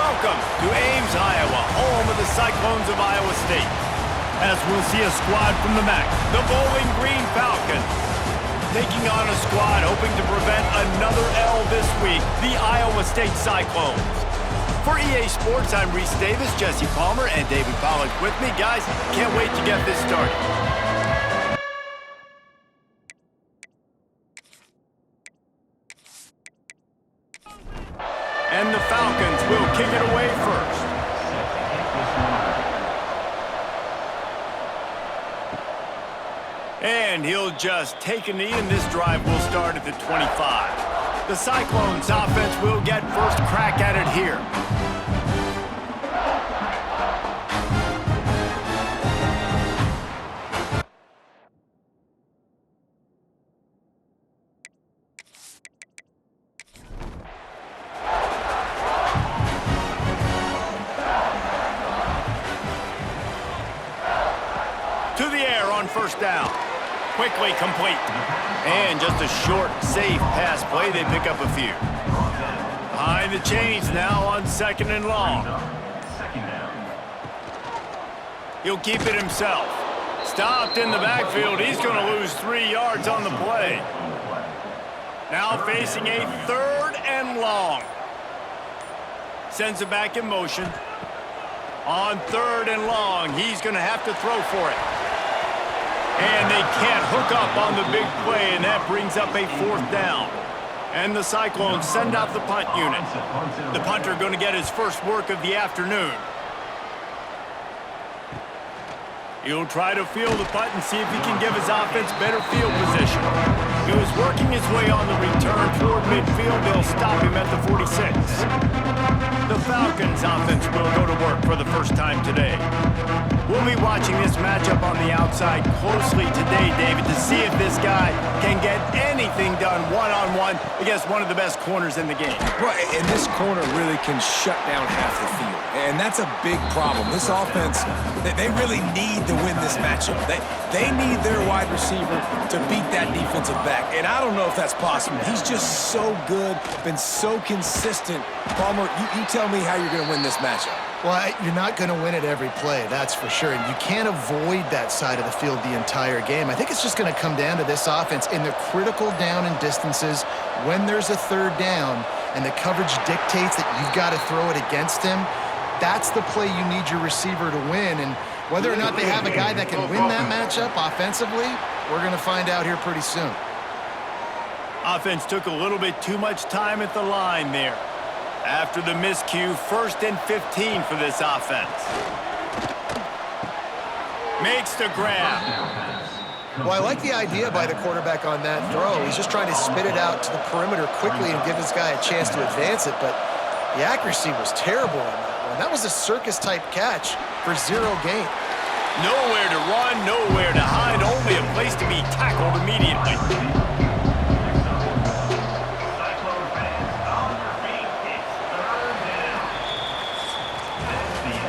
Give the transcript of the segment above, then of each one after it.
Welcome to Ames, Iowa, home of the Cyclones of Iowa State. As we'll see a squad from the MAC, the Bowling Green Falcons. Taking on a squad hoping to prevent another L this week, the Iowa State Cyclones. For EA Sports, I'm Reese Davis, Jesse Palmer, and David Pollack with me. Guys, can't wait to get this started. And the Falcons will kick it away first. And he'll just take a knee, and this drive will start at the 25. The Cyclones offense will get first crack at it here. To the air on first down. Quickly complete. And just a short, safe pass play. They pick up a few. Behind the chains now on second and long. He'll keep it himself. Stopped in the backfield. He's going to lose 3 yards on the play. Now facing a third and long. Sends it back in motion. On third and long, he's going to have to throw for it. And they can't hook up on the big play, and that brings up a fourth down. And the Cyclones send out the punt unit. The punter going to get his first work of the afternoon. He'll try to field the punt and see if he can give his offense better field position. He was working his way on the return toward midfield. They'll stop him at the 46. The Falcons offense will go to work for the first time today. We'll be watching this matchup on the outside closely today, David, to see if this guy can get anything done one-on-one against one of the best corners in the game. Right, and this corner really can shut down half the field, and that's a big problem. This offense, they really need to win this matchup. They need their wide receiver to beat that defensive back, and I don't know if that's possible. He's just so good, been so consistent. Palmer, you tell me how you're going to win this matchup. Well, you're not going to win it every play, that's for sure. And you can't avoid that side of the field the entire game. I think it's just going to come down to this offense in the critical down and distances when there's a third down and the coverage dictates that you've got to throw it against him. That's the play you need your receiver to win. And whether or not they have a guy that can win that matchup offensively, we're going to find out here pretty soon. Offense took a little bit too much time at the line there. After the miscue, 1st and 15 for this offense. Makes the grab. Well, I like the idea by the quarterback on that throw. He's just trying to spit it out to the perimeter quickly and give this guy a chance to advance it, but the accuracy was terrible on that one. That was a circus-type catch for 0 gain. Nowhere to run, nowhere to hide, only a place to be tackled immediately.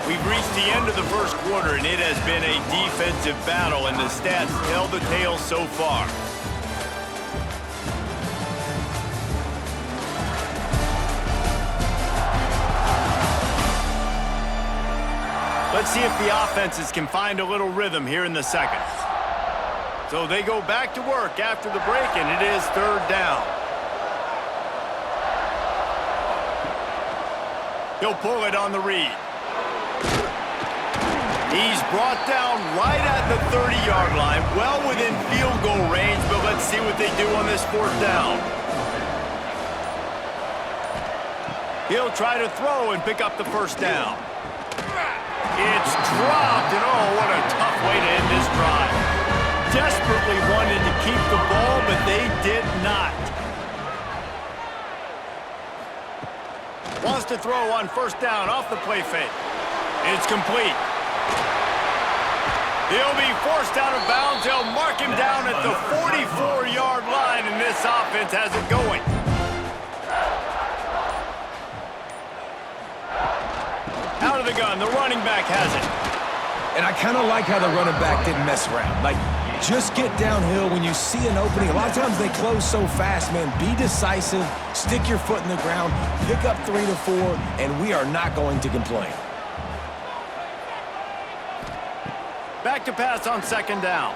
We've reached the end of the first quarter, and it has been a defensive battle, and the stats tell the tale so far. Let's see if the offenses can find a little rhythm here in the second. So they go back to work after the break, and it is third down. He'll pull it on the read. He's brought down right at the 30-yard line, well within field goal range, but let's see what they do on this fourth down. He'll try to throw and pick up the first down. It's dropped, and oh, what a tough way to end this drive. Desperately wanted to keep the ball, but they did not. Wants to throw on first down off the play fake. It's complete. He'll be forced out of bounds. They'll mark him down at the 44-yard line, and this offense has it going. Out of the gun, the running back has it. And I kind of like how the running back didn't mess around. Like, Just get downhill when you see an opening. A lot of times they close so fast, man. Be decisive, stick your foot in the ground, pick up 3 to 4, and we are not going to complain. Back to pass on second down.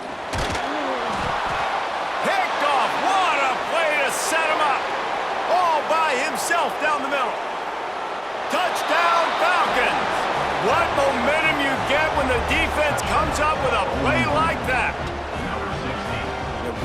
Picked off. What a play to set him up. All by himself down the middle. Touchdown, Falcons. What momentum you get when the defense comes up with a play like that.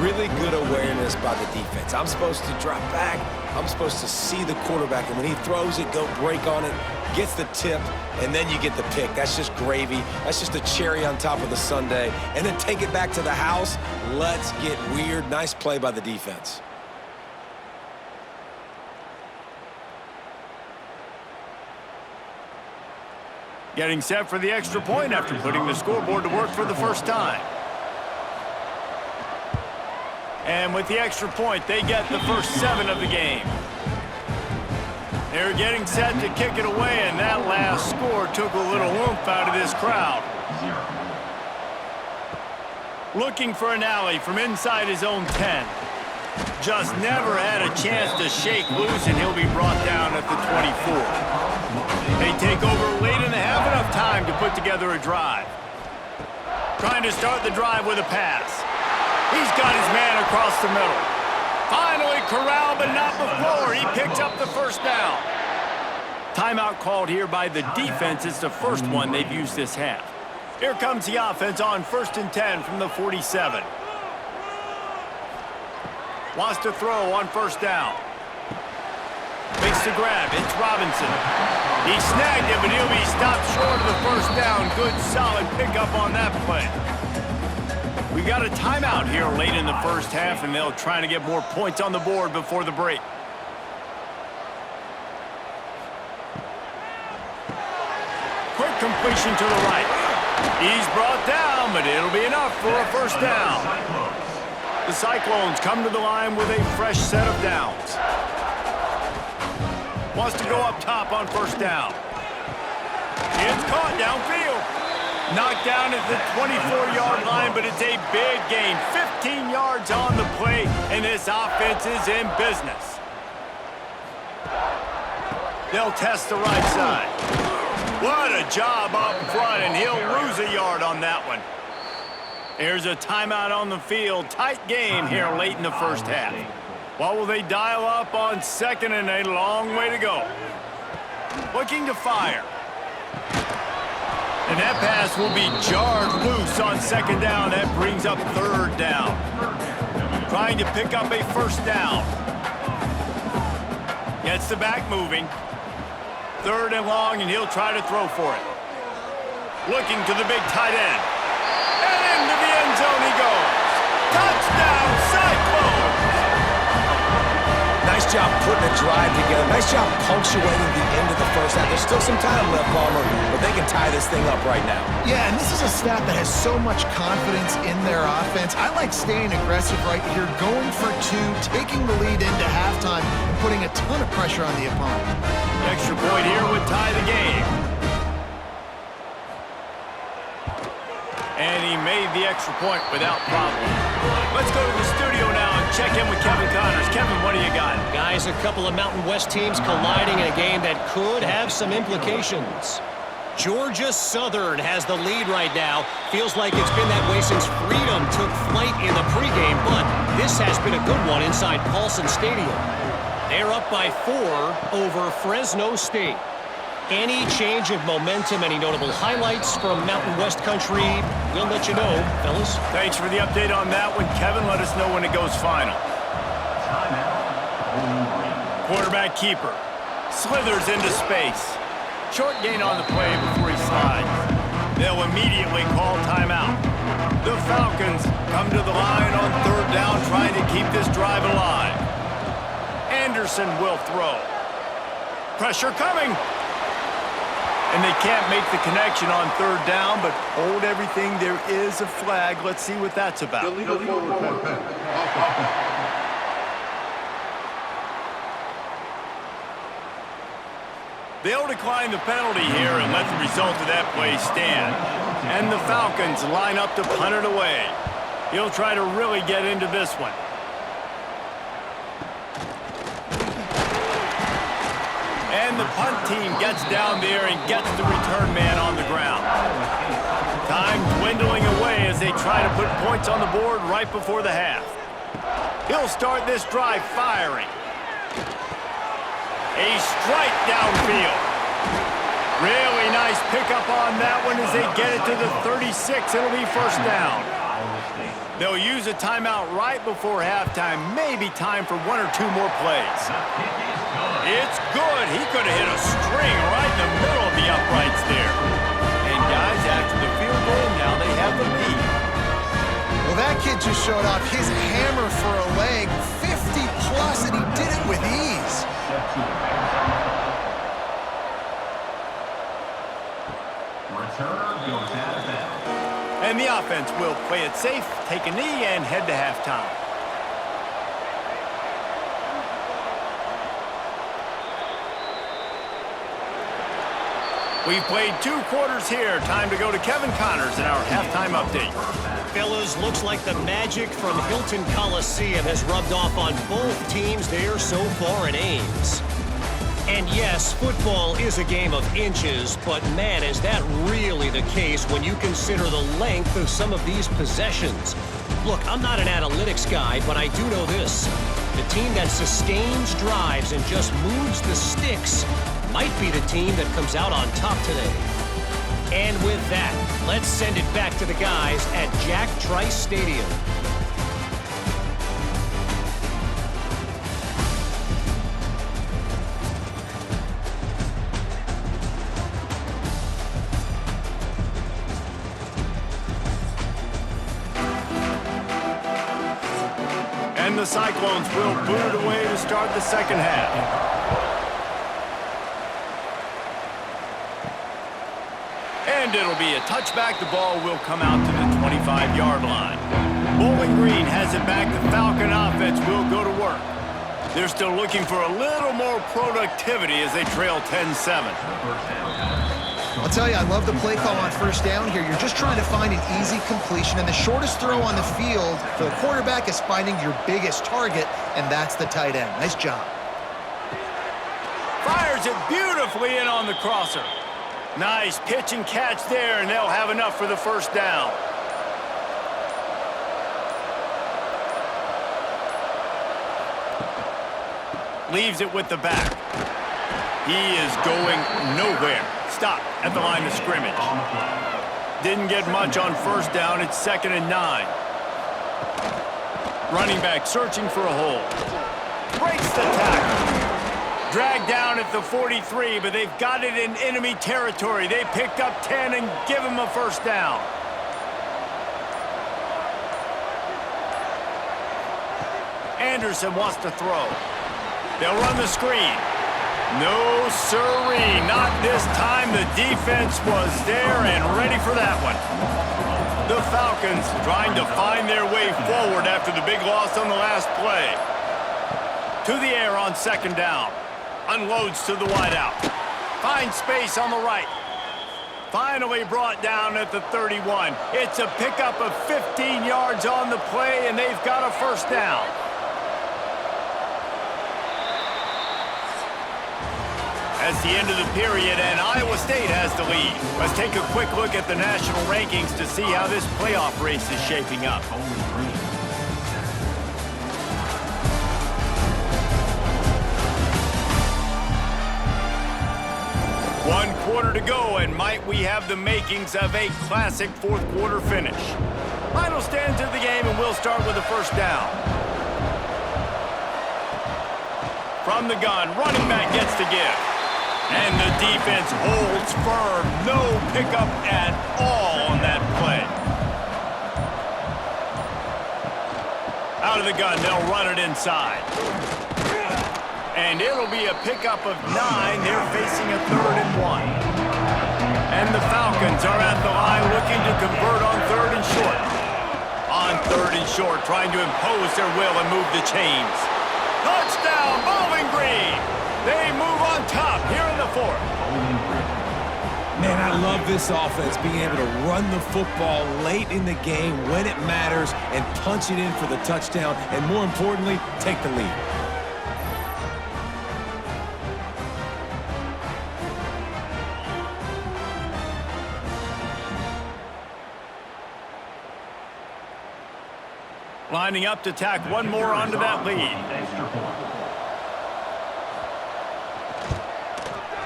Really good awareness by the defense. I'm supposed to drop back. I'm supposed to see the quarterback, and when he throws it, go break on it, gets the tip, and then you get the pick. That's just gravy. That's just a cherry on top of the sundae. And then take it back to the house. Let's get weird. Nice play by the defense. Getting set for the extra point after putting the scoreboard to work for the first time. And with the extra point, they get the first 7 of the game. They're getting set to kick it away, and that last score took a little oomph out of this crowd. Looking for an alley from inside his own 10. Just never had a chance to shake loose, and he'll be brought down at the 24. They take over late and they have enough time to put together a drive. Trying to start the drive with a pass. He's got his man across the middle. Finally corralled, but not before. He picks up the first down. Timeout called here by the defense. It's the first one they've used this half. Here comes the offense on 1st and 10 from the 47. Wants to throw on 1st down. Makes the grab. It's Robinson. He snagged it, but he'll be stopped short of the first down. Good, solid pickup on that play. We got a timeout here late in the first half, and they'll try to get more points on the board before the break. Quick completion to the right. He's brought down, but it'll be enough for a first down. The Cyclones come to the line with a fresh set of downs. Wants to go up top on 1st down. It's caught downfield. Knocked down at the 24-yard line, but it's a big gain. 15 yards on the play, and this offense is in business. They'll test the right side. What a job up front, and he'll lose a yard on that one. Here's a timeout on the field. Tight game here late in the first half. What will they dial up on 2nd and a long way to go? Looking to fire. And that pass will be jarred loose on 2nd down. That brings up 3rd down. Trying to pick up a first down. Gets the back moving. 3rd and long, and he'll try to throw for it. Looking to the big tight end. And into the end zone he goes. Touchdown, Cyclones! Nice job putting a drive together. Nice job punctuating the end of the first half. There's still some time left, Palmer, but they can tie this thing up right now. Yeah, and this is a staff that has so much confidence in their offense. I like staying aggressive right here, going for 2, taking the lead into halftime, and putting a ton of pressure on the opponent. Extra point here would tie the game. And he made the extra point without problem. Let's go to the studio now and check in with Kevin Connors. Kevin, what do you got? Guys, a couple of Mountain West teams colliding in a game that could have some implications. Georgia Southern has the lead right now. Feels like it's been that way since Freedom took flight in the pregame, but this has been a good one inside Paulson Stadium. They're up by 4 over Fresno State. Any change of momentum, any notable highlights from Mountain West country, we'll let you know, fellas. Thanks for the update on that one, Kevin. Let us know when it goes final. Quarterback keeper. Slithers into space. Short gain on the play before he slides. They'll immediately call timeout. The Falcons come to the line on 3rd down, trying to keep this drive alive. Anderson will throw. Pressure coming. And they can't make the connection on 3rd down, but hold everything. There is a flag. Let's see what that's about. They'll decline the penalty here and let the result of that play stand. And the Falcons line up to punt it away. He'll try to really get into this one. And the punt team gets down there and gets the return man on the ground. Time dwindling away as they try to put points on the board right before the half. He'll start this drive firing. A strike downfield. Really nice pickup on that one as they get it to the 36. It'll be first down. They'll use a timeout right before halftime. Maybe time for one or two more plays. It's good. He could have hit a string right in the middle of the uprights there. And guys, after the field goal, now they have the lead. Well, that kid just showed off his hammer for a leg, 50-plus, and he did it with ease. And the offense will play it safe, take a knee, and head to halftime. We've played 2 quarters here. Time to go to Kevin Connors in our halftime update. Fellas, looks like the magic from Hilton Coliseum has rubbed off on both teams there so far in Ames. And yes, football is a game of inches, but man, is that really the case when you consider the length of some of these possessions. Look, I'm not an analytics guy, but I do know this. The team that sustains drives and just moves the sticks might be the team that comes out on top today. And with that, let's send it back to the guys at Jack Trice Stadium. And the Cyclones will boot it away to start the second half. And it'll be a touchback. The ball will come out to the 25-yard line. Bowling Green has it back. The Falcon offense will go to work. They're still looking for a little more productivity as they trail 10-7. I'll tell you, I love the play call on first down here. You're just trying to find an easy completion, and the shortest throw on the field for the quarterback is finding your biggest target, and that's the tight end. Nice job. Fires it beautifully in on the crosser. Nice pitch and catch there, and they'll have enough for the first down. Leaves it with the back. He is going nowhere. Stop at the line of scrimmage. Didn't get much on first down. It's 2nd and 9. Running back searching for a hole. Breaks the tackle. Dragged down at the 43, but they've got it in enemy territory. They picked up 10 and give him a first down. Anderson wants to throw. They'll run the screen. No siree, not this time. The defense was there and ready for that one. The Falcons trying to find their way forward after the big loss on the last play. To the air on 2nd down. Unloads to the wideout. Finds space on the right. Finally brought down at the 31. It's a pickup of 15 yards on the play, and they've got a first down. That's the end of the period, and Iowa State has the lead. Let's take a quick look at the national rankings to see how this playoff race is shaping up. One quarter to go, and might we have the makings of a classic fourth-quarter finish. Final stands of the game, and we'll start with the first down. From the gun, running back gets to give. And the defense holds firm. No pickup at all on that play. Out of the gun, they'll run it inside. And it'll be a pickup of 9. They're facing a 3rd and 1. And the Falcons are at the line looking to convert on 3rd and short. On 3rd and short, trying to impose their will and move the chains. Touchdown, Bowling Green! They move on top here in the 4th. Man, I love this offense being able to run the football late in the game when it matters and punch it in for the touchdown, and more importantly, take the lead. Lining up to tack one more onto that lead.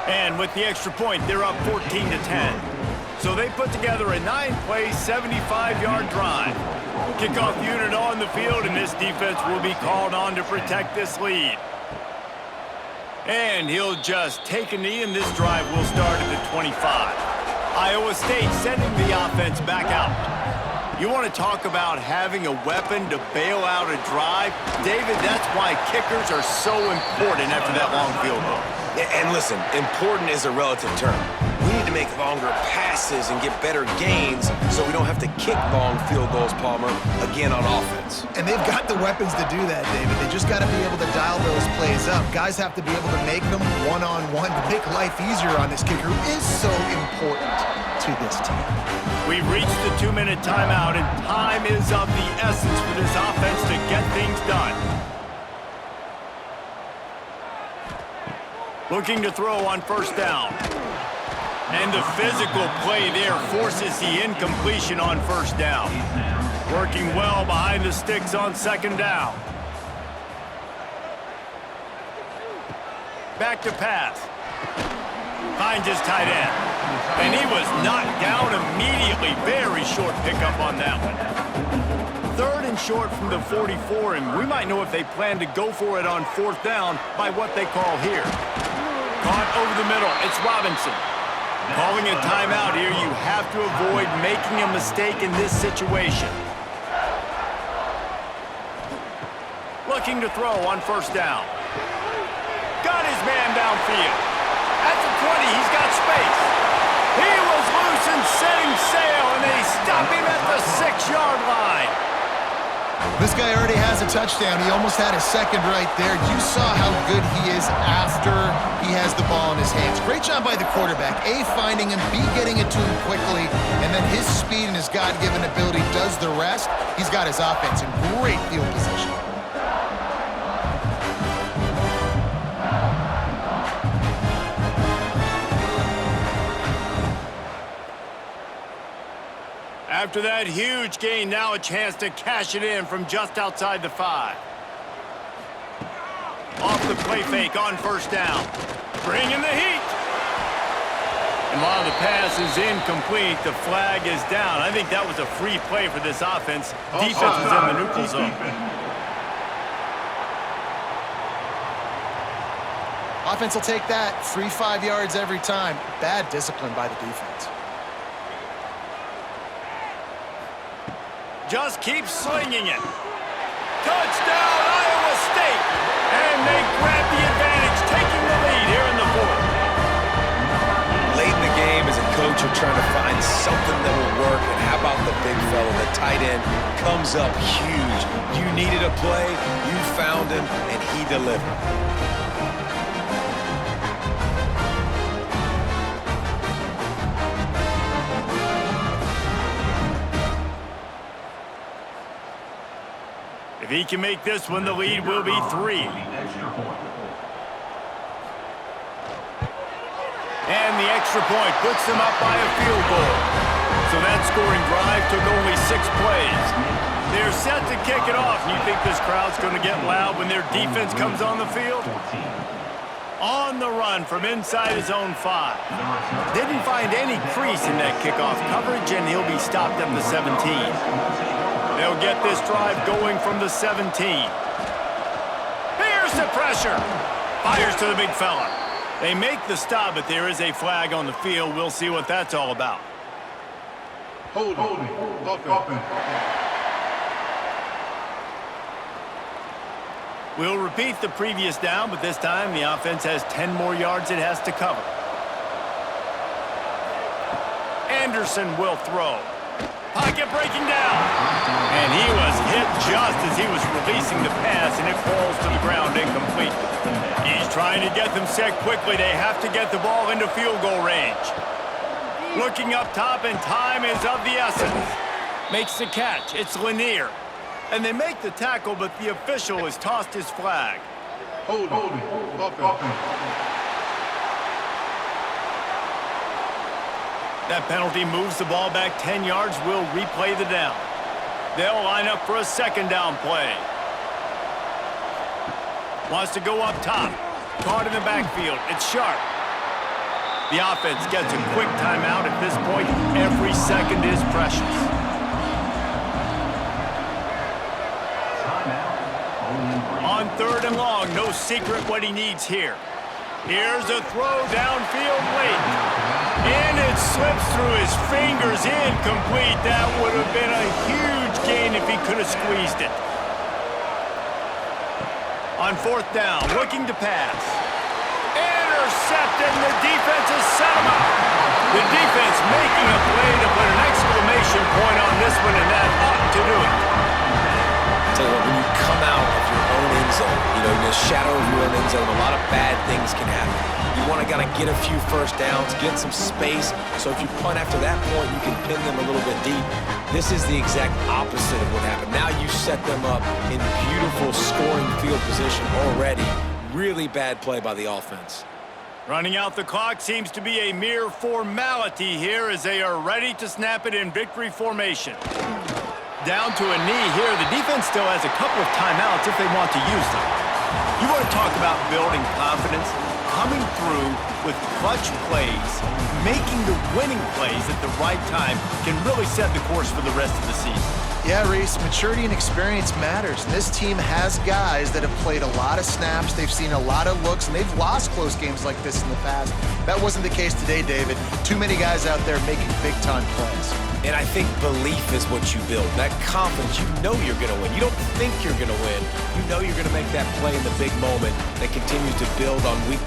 And with the extra point, they're up 14-10. So they put together a 9-play, 75-yard drive. Kickoff unit on the field, and this defense will be called on to protect this lead. And he'll just take a knee, and this drive will start at the 25. Iowa State sending the offense back out. You want to talk about having a weapon to bail out a drive? David, that's why kickers are so important after that long field goal. And listen, important is a relative term. We need to make longer passes and get better gains so we don't have to kick long field goals, Palmer, again on offense. And they've got the weapons to do that, David. They just got to be able to dial those plays up. Guys have to be able to make them one-on-one to make life easier on this kicker, who is so important to this team. We've reached the 2-minute timeout, and time is of the essence for this offense to get things done. Looking to throw on first down. And the physical play there forces the incompletion on first down. Working well behind the sticks on second down. Back to pass. Finds his tight end. And he was knocked down immediately. Very short pickup on that one. Third and short from the 44, and we might know if they plan to go for it on fourth down by what they call here. Caught over the middle. It's Robinson. Calling a timeout here. You have to avoid making a mistake in this situation. Looking to throw on first down. Got his man downfield. At the 20, he's got space. He was loose and setting sail, and they stop him at the 6-yard line. This guy already has a touchdown. He almost had a second right there. You saw how good he is after he has the ball in his hands. Great job by the quarterback. A, finding him, B, getting it to him quickly, and then his speed and his God-given ability does the rest. He's got his offense in great field position. After that huge gain, now a chance to cash it in from just outside the 5. Off the play fake on first down. Bringing the heat. And while the pass is incomplete, the flag is down. I think that was a free play for this offense. Defense was in the neutral zone. Offense will take that. Free 5 yards every time. Bad discipline by the defense. Just keep slinging it. Touchdown, Iowa State. And they grab the advantage, taking the lead here in the 4th. Late in the game, as a coach, you're trying to find something that will work. And how about the big fella, the tight end, comes up huge. You needed a play, you found him, and he delivered. If he can make this one, the lead will be 3. And the extra point puts them up by a field goal. So that scoring drive took only 6 plays. They're set to kick it off. And you think this crowd's going to get loud when their defense comes on the field? On the run from inside his own 5. Didn't find any crease in that kickoff coverage, and he'll be stopped at the 17. They'll get this drive going from the 17. Here's the pressure. Fires to the big fella. They make the stop, but there is a flag on the field. We'll see what that's all about. Holding. Offense. We'll repeat the previous down, but this time the offense has 10 more yards it has to cover. Anderson will throw. Pocket breaking down. And he was hit just as he was releasing the pass, and it falls to the ground incomplete. He's trying to get them set quickly. They have to get the ball into field goal range. Looking up top, and time is of the essence. Makes the catch. It's Lanier. And they make the tackle, but the official has tossed his flag. Hold it. That penalty moves the ball back 10 yards. We'll replay the down. They'll line up for a second down play. Wants to go up top. Caught in the backfield. It's Sharp. The offense gets a quick timeout. At this point, every second is precious. On third and long, no secret what he needs here. Here's a throw downfield late. And it slips through his fingers, incomplete. That would have been a huge gain if he could have squeezed it. On fourth down, looking to pass. Intercepted, and the defense has set him up. The defense making a play to put an exclamation point on this one, and that ought to do it. Tell you what, when you come out of your own end zone, in the shadow of your own end zone, a lot of bad things can happen. You want to kind of get a few first downs, get some space, so if you punt after that point, you can pin them a little bit deep. This is the exact opposite of what happened. Now you set them up in beautiful scoring field position already. Really bad play by the offense. Running out the clock seems to be a mere formality here as they are ready to snap it in victory formation. Down to a knee here. The defense still has a couple of timeouts if they want to use them. You want to talk about building confidence? Coming through with clutch plays, making the winning plays at the right time can really set the course for the rest of the season. Yeah, Reese, maturity and experience matters. And this team has guys that have played a lot of snaps. They've seen a lot of looks, and they've lost close games like this in the past. That wasn't the case today, David. Too many guys out there making big-time plays. And I think belief is what you build. That confidence, you know you're going to win. You don't think you're going to win. You know you're going to make that play in the big moment that continues to build on week to